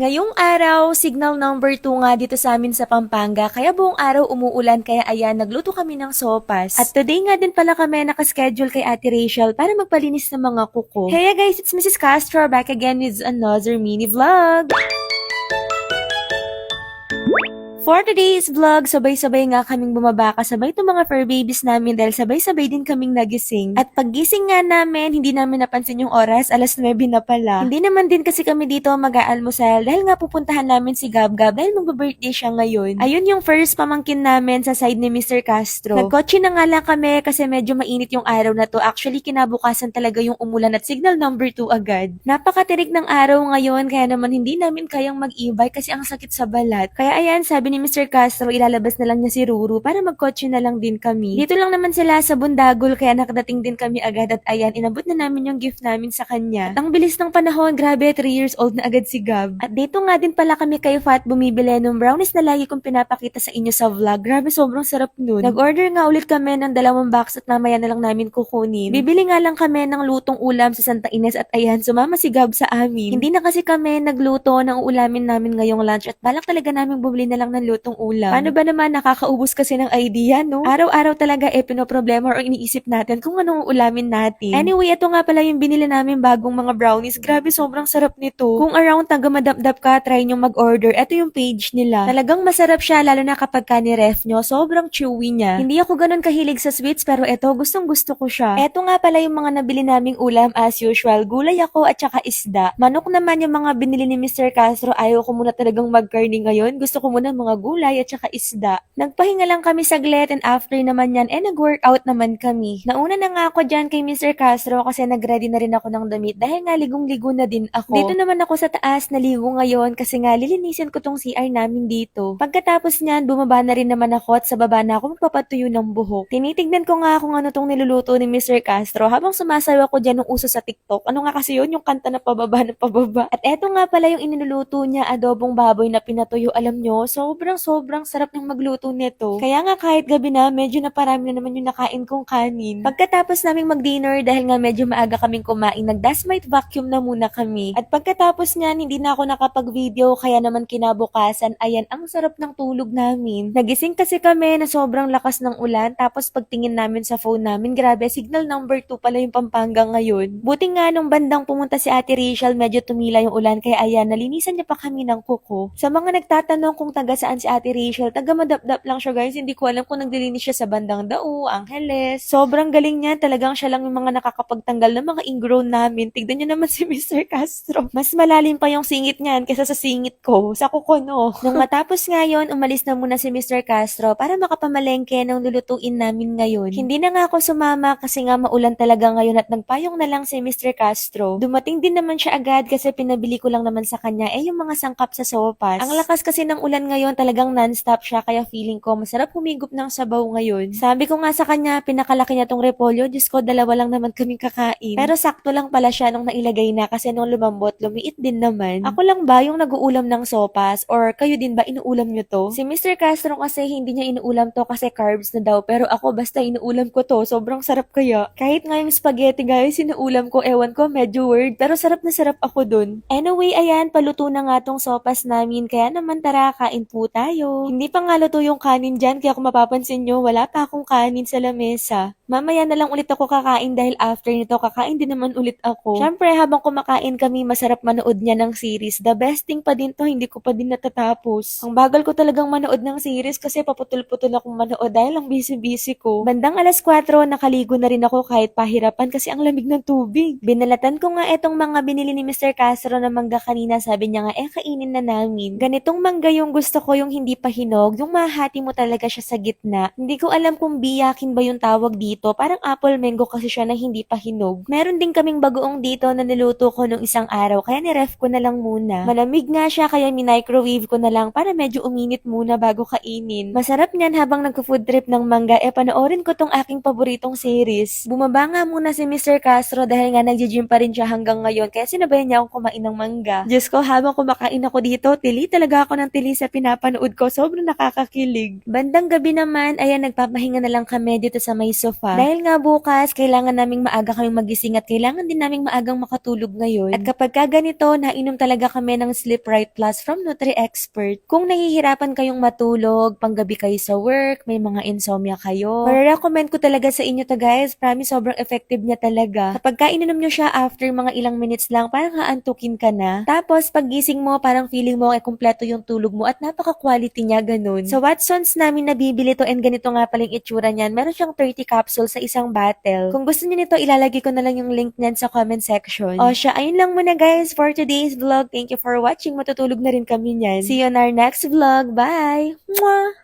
Ngayong araw, signal number 2 nga dito sa amin sa Pampanga, kaya buong araw umuulan kaya ayan, nagluto kami ng sopas. At today nga din pala kami nakaschedule kay Ate Rachel para magpalinis ng mga kuko. Hey guys, it's Mrs. Castro back again with another mini vlog! For today's vlog, sabay-sabay nga kaming bumaba kasabay itong mga fur babies namin dahil sabay-sabay din kaming nagising. At paggising nga namin, hindi namin napansin yung oras, alas 9 na pala. Hindi naman din kasi kami dito mag-aalmusal dahil nga pupuntahan namin si Gab-Gab dahil mag-birthday siya ngayon. Ayun yung first pamangkin namin sa side ni Mr. Castro. Nagkotse na nga lang kami kasi medyo mainit yung araw na to. Actually, kinabukasan talaga yung umulan at signal number 2 agad. Napakatirik ng araw ngayon kaya naman hindi namin kayang mag-e-bike kasi ang sakit sa balat. Kaya ayan, sabi ni Mr. Castro, ilalabas na lang niya si Ruru para magkotse na lang din kami. Dito lang naman sila sa Bundagol kaya nakadating din kami agad at ayan, inabot na namin yung gift namin sa kanya. At ang bilis ng panahon, grabe, 3 years old na agad si Gab. At dito nga din pala kami kay Fat bumibili ng brownies na lagi kong pinapakita sa inyo sa vlog. Grabe, sobrang sarap nun. Nag-order nga ulit kami ng 2 box at mamaya na lang namin kukunin. Bibili nga lang kami ng lutong ulam sa Santa Ines at ayan, sumama si Gab sa amin. Hindi na kasi kami nagluto ng ulamin namin ngayong lunch at balak talaga namin bumili na lang ng lutong ulam. Paano ba naman nakakaubos kasi ng idea, no? Araw-araw talaga pinoproblema or iniisip natin kung anong ulamin natin. Anyway, ito nga pala yung binili namin bagong mga brownies. Grabe, sobrang sarap nito. Kung around taga madap-dap ka, try nyo mag-order. Ito yung page nila. Talagang masarap siya, lalo na kapag ka-ni-ref nyo. Sobrang chewy niya. Hindi ako ganun kahilig sa sweets, pero ito, gustong gusto ko siya. Ito nga pala yung mga nabili naming ulam as usual. Gulay ako at saka isda. Manok naman yung mga binili ni Mr. Castro. Ayaw ko muna talagang mag-carne ngayon. Gusto ko muna mga gulay at saka isda. Nagpahinga lang kami saglit and after naman yan, nag-workout naman kami. Nauna na nga ako dyan kay Mr. Castro kasi nag-ready na rin ako ng damit dahil nga ligong-ligo na din ako. Dito naman ako sa taas, naligo ngayon kasi nga lilinisin ko tong CR namin dito. Pagkatapos niyan, bumaba na rin naman ako at sa baba na ako magpapatuyo ng buhok. Tinitignan ko nga kung ano tong niluluto ni Mr. Castro habang sumasayaw ako dyan ng uso sa TikTok. Ano nga kasi yun? Yung kanta na pababa na pababa. At eto nga pala yung iniluluto niya, adobong baboy na pinatuyo. Alam nyo, sobrang sarap ng magluto nito. Kaya nga kahit gabi na, medyo naparami na naman yung nakain kong kanin. Pagkatapos naming mag-dinner, dahil nga medyo maaga kaming kumain, nag-dust-mite vacuum na muna kami. At pagkatapos niyan, hindi na ako nakapag-video, kaya naman kinabukasan, ayan, ang sarap ng tulog namin. Nagising kasi kami na sobrang lakas ng ulan, tapos pagtingin namin sa phone namin, grabe, signal number 2 pala yung Pampanga ngayon. Buti nga nung bandang pumunta si Ate Rachel, medyo tumila yung ulan, kaya ayan, nalinisan niya pa kami ng kuko. Sa mga nagtatanong kung taga saan si Ate Rachel, taga madap-dap lang siya guys, hindi ko alam kung naglilinis siya sa bandang Dao, Angeles. Sobrang galing niya, talagang siya lang yung mga nakakapagtanggal ng mga ingrown namin. Tignan niyo naman si Mr. Castro. Mas malalim pa yung singit niyan kaysa sa singit ko, sa kuko no. Nung matapos ngayon, umalis na muna si Mr. Castro para makapamalengke ng lulutuin namin ngayon. Hindi na nga ako sumama kasi nga maulan talaga ngayon at nagpayong na lang si Mr. Castro. Dumating din naman siya agad kasi pinabili ko lang naman sa kanya yung mga sangkap sa sopas. Ang lakas kasi ng ulan ngayon, talagang non-stop siya kaya feeling ko masarap humigop ng sabaw ngayon. Sabi ko nga sa kanya, pinakalaki niya tong repolyo. Diyos ko, 2 lang naman kaming kakain. Pero sakto lang pala siya nung nailagay na kasi nung lumambot, lumiit din naman. Ako lang ba yung nag-uulam ng sopas? Or kayo din ba inuulam nyo to? Si Mr. Castro kasi hindi niya inuulam to kasi carbs na daw. Pero ako basta inuulam ko to. Sobrang sarap kaya. Kahit nga yung spaghetti guys, inuulam ko. Ewan ko, medyo weird. Pero sarap na sarap ako dun. Anyway, ayan, paluto na nga tong sopas namin. Kaya naman tara, kain po tayo. Hindi pa nga luto yung kanin dyan, kaya kung mapapansin nyo, wala pa akong kanin sa lamesa. Mamaya na lang ulit ako kakain dahil after nito, kakain din naman ulit ako. Syempre, habang kumakain kami, masarap manood niya ng series. The best thing pa din to, hindi ko pa din natatapos. Ang bagal ko talagang manood ng series kasi paputol-putol akong manood dahil ang busy-busy ko. Bandang alas 4, nakaligo na rin ako kahit pahirapan kasi ang lamig ng tubig. Binalatan ko nga etong mga binili ni Mr. Castro na mangga kanina, sabi niya nga, kainin na namin. Ganitong mangga yung gusto ko, yung hindi pa hinog, yung mahati mo talaga siya sa gitna. Hindi ko alam kung biyakin ba yung tawag dito. Parang apple mango kasi siya na hindi pa hinog. Meron din kaming bagoong dito na niluto ko nung isang araw kaya ni-ref ko na lang muna. Malamig nga siya kaya mi-microwave ko na lang para medyo uminit muna bago kainin. Masarap niyan habang nagko-food trip ng mangga panoorin ko tong aking paboritong series. Bumaba nga muna si Mr. Castro dahil nga nagji-gym pa rin siya hanggang ngayon kaya sinabayan niya akong kumain ng mangga. Diyos ko, habang kumakain ako dito, tili talaga ako ng tili sa pinapanood pinapanood ko. Sobrang nakakakilig. Bandang gabi naman, ayan, nagpapahinga na lang kami dito sa may sofa. Dahil nga bukas, kailangan naming maaga kaming magising at kailangan din naming maagang makatulog ngayon. At kapag ka ganito, nainom talaga kami ng Sleep Right Plus from Nutri-Expert. Kung nahihirapan kayong matulog, panggabi kayo sa work, may mga insomnia kayo, recommend ko talaga sa inyo to guys. Promise, sobrang effective niya talaga. Kapag ka ininom nyo siya after mga ilang minutes lang, parang haantukin ka na. Tapos, paggising mo, parang feeling mo ay kumpleto yung tulog mo at napaka-quality niya, ganun. Sa Watsons namin nabibili to and ganito nga palang itsura niyan. Meron siyang 30 capsules sa isang bottle. Kung gusto niyo nito, ilalagay ko na lang yung link niyan sa comment section. O siya, ayun lang muna guys for today's vlog. Thank you for watching. Matutulog na rin kami niyan. See you on our next vlog. Bye! Mwah!